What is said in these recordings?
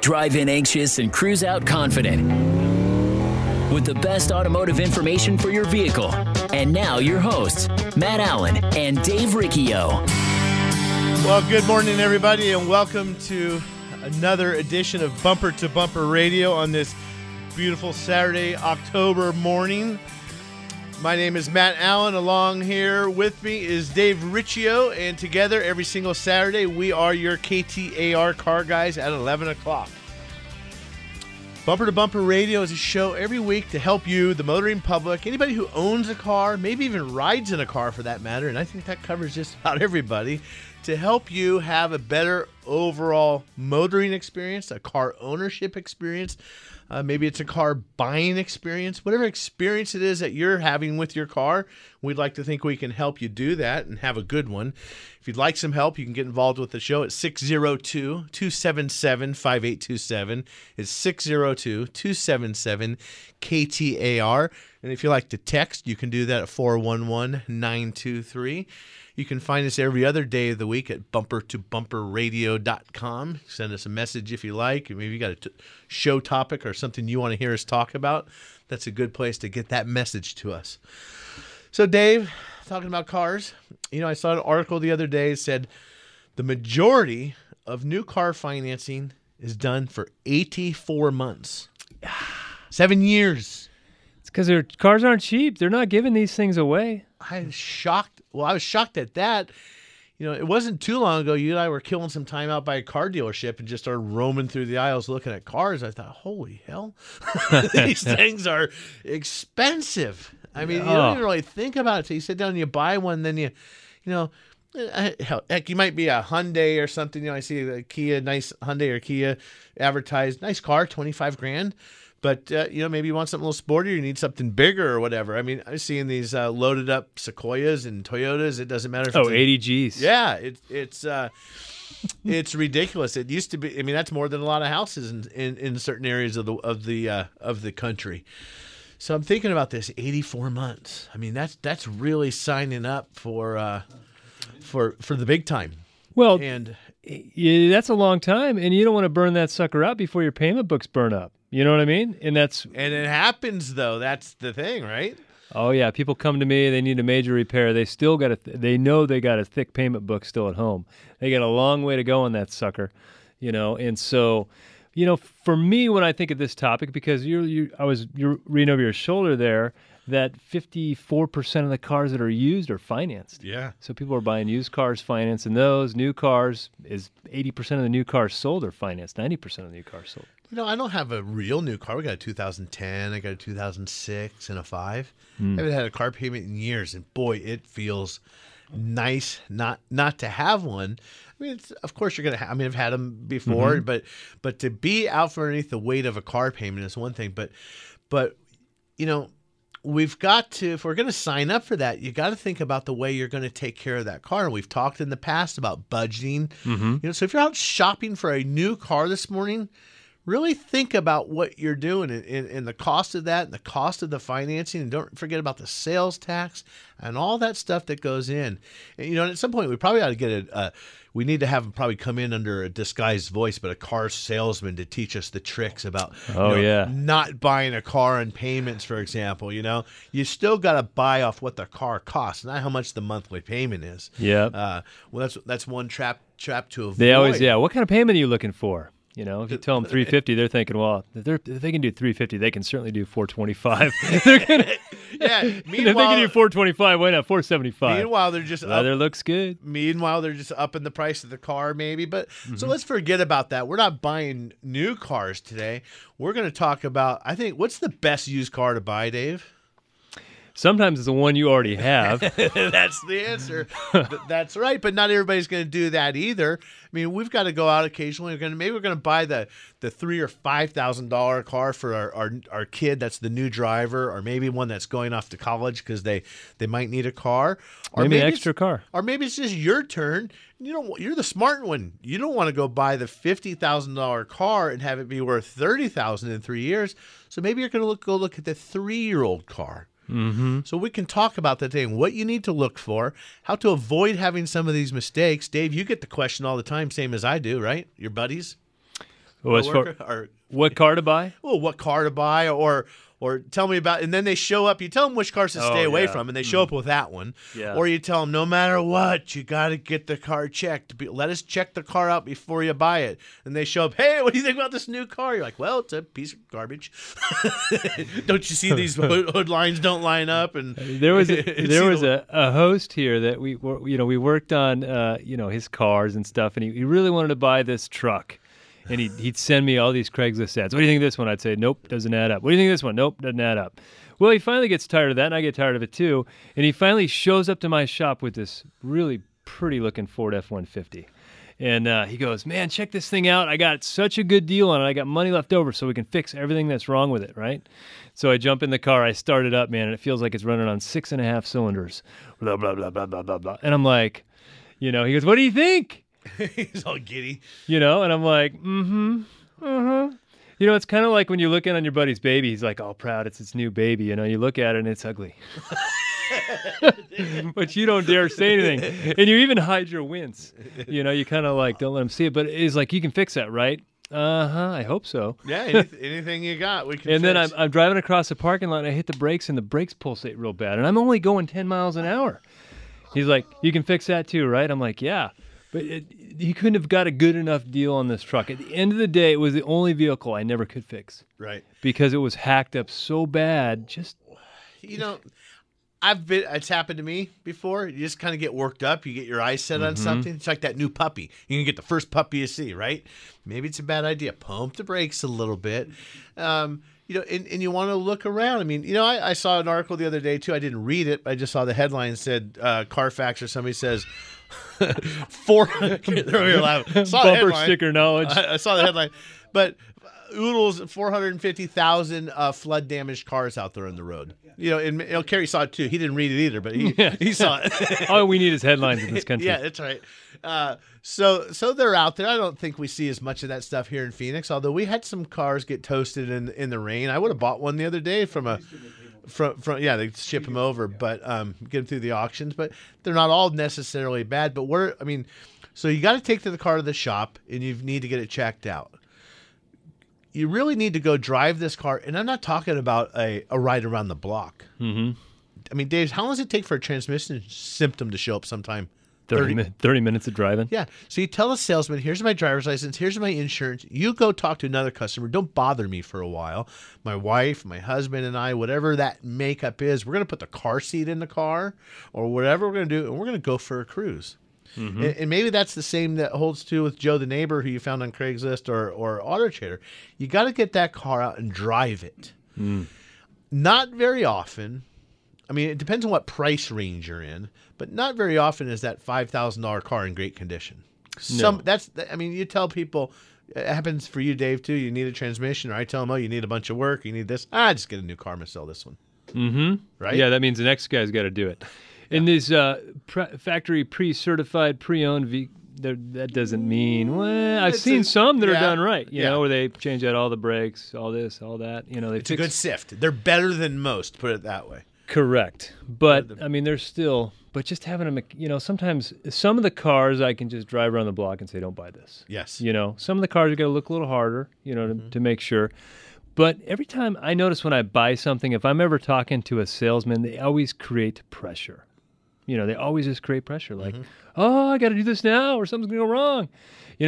Drive in anxious and cruise out confident. With the best automotive information for your vehicle. And now your hosts, Matt Allen and Dave Riccio. Well, good morning, everybody, and welcome to another edition of Bumper to Bumper Radio on this beautiful Saturday, October morning. My name is Matt Allen. Along here with me is Dave Riccio, and together every single Saturday we are your KTAR car guys at 11 o'clock. Bumper to Bumper Radio is a show every week to help you, the motoring public, anybody who owns a car, maybe even rides in a car for that matter, and I think that covers just about everybody, to help you have a better overall motoring experience, a car ownership experience. Maybe it's a car buying experience. Whatever experience it is that you're having with your car, we'd like to think we can help you do that and have a good one. If you'd like some help, you can get involved with the show at 602-277-5827. It's 602-277-KTAR. And if you like to text, you can do that at 411-923. You can find us every other day of the week at bumpertobumperradio.com. Send us a message if you like. Maybe you got a show topic or something you want to hear us talk about. That's a good place to get that message to us. So, Dave, talking about cars, I saw an article the other day that said the majority of new car financing is done for 84 months. 7 years. It's because their cars aren't cheap. They're not giving these things away. I was shocked. Well, I was shocked at that. It wasn't too long ago you and I were killing some time out by a car dealership and just started roaming through the aisles looking at cars. I thought, holy hell, these things are expensive. I mean, you don't even really think about it. So you sit down and you buy one, then heck, you might be a Hyundai or something. I see a Kia, nice Hyundai or Kia advertised, nice car, $25,000. But, maybe you want something a little sportier, you need something bigger or whatever. I mean, I'm seeing these loaded up Sequoias and Toyotas. It doesn't matter if it's 80 Gs. Yeah, it's ridiculous. It used to be, that's more than a lot of houses in certain areas of the country. So I'm thinking about this 84 months. I mean, that's really signing up for the big time. Well, and that's a long time, and you don't want to burn that sucker out before your payment books burn up. You know what I mean? And it happens though. That's the thing, right? Oh yeah, people come to me. They need a major repair. They still got they know they got a thick payment book still at home. They got a long way to go on that sucker, And so, for me, when I think of this topic, because you're reading over your shoulder there, that 54% of the cars that are used are financed. Yeah. So people are buying used cars, financing those. New cars is 80% of the new cars sold are financed. 90% of the new cars sold. I don't have a real new car. We got a 2010, I got a 2006, and a 5. I haven't had a car payment in years, and boy, it feels nice not to have one. I mean, of course you're gonna have. I've had them before, but to be out from underneath the weight of a car payment is one thing. But we've got to, if we're going to sign up for that, you got to think about the way you're going to take care of that car. And we've talked in the past about budgeting. So if you're out shopping for a new car this morning, really think about what you're doing and the cost of that and the cost of the financing. And don't forget about the sales tax and all that stuff that goes in. And, at some point, we probably ought to get we need to have them probably come in under a disguised voice, but a car salesman to teach us the tricks about not buying a car on payments, for example. You still got to buy off what the car costs, not how much the monthly payment is. Yeah. Well, that's one trap to avoid. They always, what kind of payment are you looking for? If you tell them $350, they're thinking, well, if they can do $350, they can certainly do $425. They're gonna, if they can do $425, why not $475? Meanwhile, they're just weather looks good. Meanwhile, they're just upping the price of the car, maybe. But so let's forget about that. We're not buying new cars today. We're going to talk about, I think, what's the best used car to buy, Dave? Sometimes it's the one you already have. That's the answer. That's right. But not everybody's going to do that either. I mean, we've got to go out occasionally. Maybe we're going to buy the $3,000 or $5,000 car for our kid. That's the new driver, or maybe one that's going off to college because they might need a car, or maybe an extra car, or maybe it's just your turn. You're the smart one. You don't want to go buy the $50,000 car and have it be worth $30,000 in 3 years. So maybe you're going to go look at the 3-year-old car. So we can talk about that thing, what you need to look for, how to avoid having some of these mistakes. Dave, you get the question all the time, same as I do, right? Your buddies? Oh, as far, or what car to buy? well, what car to buy, or tell me about, and then they show up. You tell them which cars to stay away from, and they show up with that one. Yeah. Or you tell them, no matter what, you got to get the car checked. Let us check the car out before you buy it. And they show up, hey, what do you think about this new car? You're like, well, it's a piece of garbage. Don't you see these hood lines don't line up? And there was a host here that we worked on his cars and stuff, and he really wanted to buy this truck. And he'd send me all these Craigslist ads. What do you think of this one? I'd say, nope, doesn't add up. What do you think of this one? Nope, doesn't add up. Well, he finally gets tired of that, and I get tired of it too. And he finally shows up to my shop with this really pretty-looking Ford F-150. And he goes, man, check this thing out. I got such a good deal on it. I got money left over so we can fix everything that's wrong with it, right? So I jump in the car. I start it up, man, and it feels like it's running on 6.5 cylinders. Blah, blah, blah, blah, blah, blah, blah. And I'm like, he goes, what do you think? He's all giddy. And I'm like, it's kind of like when you're looking on your buddy's baby. He's like all proud. It's his new baby. You look at it and it's ugly. But you don't dare say anything. And you even hide your wince. You kind of like don't let him see it. But it's like, you can fix that, right? I hope so. Yeah, anything you got, we can And fix. then I'm driving across the parking lot and I hit the brakes and the brakes pulsate real bad. And I'm only going 10 miles an hour. He's like, you can fix that too, right? I'm like, yeah. But he couldn't have got a good enough deal on this truck. At the end of the day, it was the only vehicle I never could fix. Right. Because it was hacked up so bad. It's happened to me before. You just kind of get worked up. You get your eyes set on something. It's like that new puppy. You can get the first puppy you see, right? Maybe it's a bad idea. Pump the brakes a little bit. And you want to look around. I mean, I saw an article the other day too. I didn't read it. I just saw the headline said Carfax or somebody says bumper sticker knowledge. I saw the headline, but oodles 450,000 flood damaged cars out there on the road. And Kerry saw it too. He didn't read it either, but he saw it. All we need is headlines in this country. Yeah, that's right. So they're out there. I don't think we see as much of that stuff here in Phoenix, although we had some cars get toasted in the rain. I would have bought one the other day from they ship them over, but get them through the auctions. But they're not all necessarily bad. But so you got to take the car to the shop, and you need to get it checked out. You really need to go drive this car, and I'm not talking about a ride around the block. Mm-hmm. I mean, Dave, how long does it take for a transmission symptom to show up sometime? 30 minutes of driving. Yeah. So you tell the salesman, here's my driver's license, here's my insurance. You go talk to another customer. Don't bother me for a while. My wife, my husband, and I, whatever that makeup is, we're going to put the car seat in the car or whatever we're going to do, and we're going to go for a cruise. Mm-hmm. And maybe that's the same that holds true with Joe the neighbor who you found on Craigslist or Auto Trader. You got to get that car out and drive it. Mm. Not very often. I mean, it depends on what price range you're in, but not very often is that $5,000 car in great condition. No. You tell people, it happens for you, Dave, too. You need a transmission, or I tell them, oh, you need a bunch of work, you need this. Just get a new car, I'm going to sell this one. Mm-hmm. Right? Yeah, that means the next guy's got to do it. Yeah. And these factory pre-certified, pre-owned that doesn't mean, I've seen some that are done right, where they change out all the brakes, all this, all that. It's a good sift. They're better than most, put it that way. Correct. But, I mean, there's still, but just having sometimes some of the cars I can just drive around the block and say, don't buy this. Yes. Some of the cars you got to look a little harder, to make sure. But every time I notice when I buy something, if I'm ever talking to a salesman, they always create pressure. They always just create pressure. Like, oh, I got to do this now or something's going to go wrong.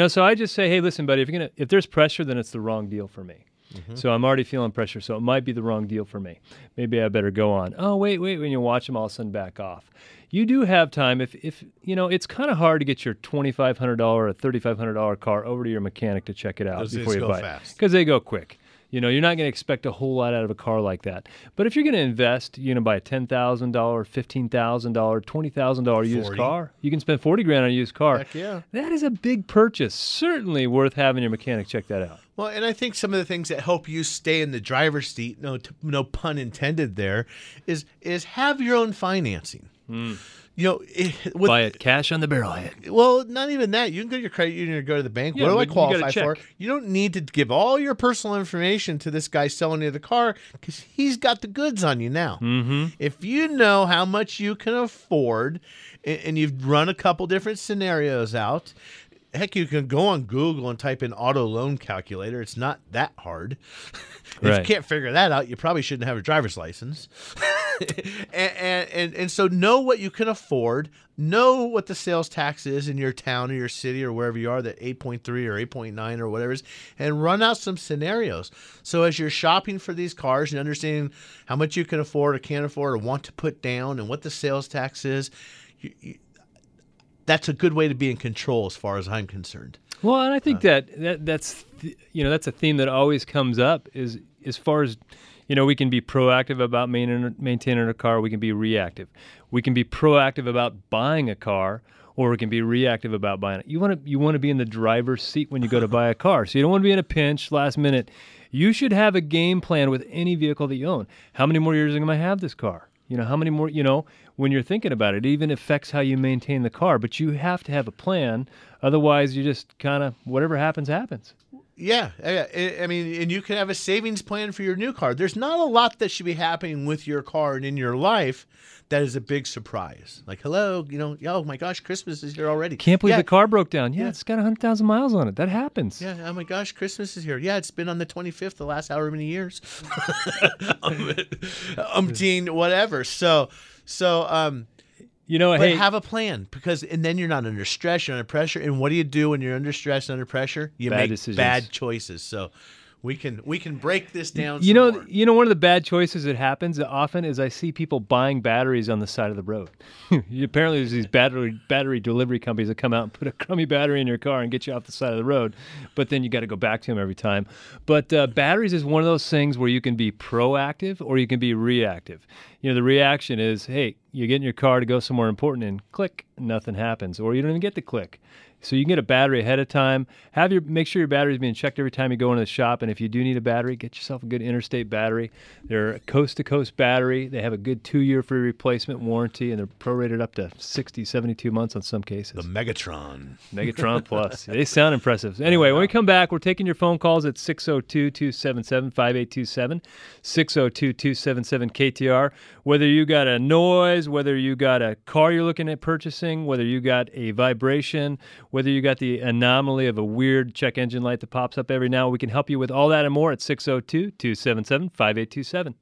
So I just say, hey, listen, buddy, if there's pressure, then it's the wrong deal for me. Mm-hmm. So I'm already feeling pressure, so it might be the wrong deal for me. Maybe I better go on. Oh, wait, when you watch them all of a sudden back off. You do have time. If it's kind of hard to get your $2,500 or $3,500 car over to your mechanic to check it out before you buy it. Because they go quick. You're not going to expect a whole lot out of a car like that. But if you're going to invest, buy a $10,000, $15,000, $20,000 used car, you can spend $40,000 on a used car. Heck yeah. That is a big purchase. Certainly worth having your mechanic check that out. Well, and I think some of the things that help you stay in the driver's seat, no pun intended there, is have your own financing. Mm. Buy it cash on the barrelhead. Well, not even that. You can go to your credit union or go to the bank. Yeah, what do I qualify for? You don't need to give all your personal information to this guy selling you the car because he's got the goods on you now. Mm-hmm. If you know how much you can afford and you've run a couple different scenarios out, heck, you can go on Google and type in auto loan calculator. It's not that hard. If you can't figure that out, you probably shouldn't have a driver's license. and so know what you can afford. Know what the sales tax is in your town or your city or wherever you are, that 8.3 or 8.9 or whatever it is, and run out some scenarios. So as you're shopping for these cars and understanding how much you can afford or can't afford or want to put down and what the sales tax is, that's a good way to be in control as far as I'm concerned. Well, and I think that's a theme that always comes up is as far as, we can be proactive about maintaining a car. We can be reactive. We can be proactive about buying a car, or we can be reactive about buying it. You want to be in the driver's seat when you go to buy a car. So you don't want to be in a pinch last minute. You should have a game plan with any vehicle that you own. How many more years am I going to have this car? How many more, when you're thinking about it, it even affects how you maintain the car. But you have to have a plan. Otherwise, you just kind of, whatever happens, happens. Yeah. I mean, and you can have a savings plan for your new car. There's not a lot that should be happening with your car and in your life that is a big surprise. Like, hello, oh my gosh, Christmas is here already. Can't believe the car broke down. Yeah, it's got 100,000 miles on it. That happens. Yeah, oh my gosh, Christmas is here. Yeah, it's been on the 25th the last however many years. Umpteen, whatever. So, but have a plan, and then you're not under stress, you're under pressure. And what do you do when you're under stress and under pressure? You make decisions. Bad choices. So we can break this down. One of the bad choices that happens often is I see people buying batteries on the side of the road. Apparently, there's these battery delivery companies that come out and put a crummy battery in your car and get you off the side of the road, but then you got to go back to them every time. But batteries is one of those things where you can be proactive or you can be reactive. The reaction is, hey, you get in your car to go somewhere important and click, nothing happens, or you don't even get to click. So you can get a battery ahead of time. Make sure your battery is being checked every time you go into the shop. And if you do need a battery, get yourself a good Interstate battery. They're a coast-to-coast battery. They have a good 2-year free replacement warranty, and they're prorated up to 60, 72 months on some cases. The Megatron Plus. They sound impressive. Anyway, when we come back, we're taking your phone calls at 602-277-5827, 602-277-KTR. Whether you got a noise, whether you got a car you're looking at purchasing, whether you got a vibration, whether you got the anomaly of a weird check engine light that pops up every now, we can help you with all that and more at 602-277-5827.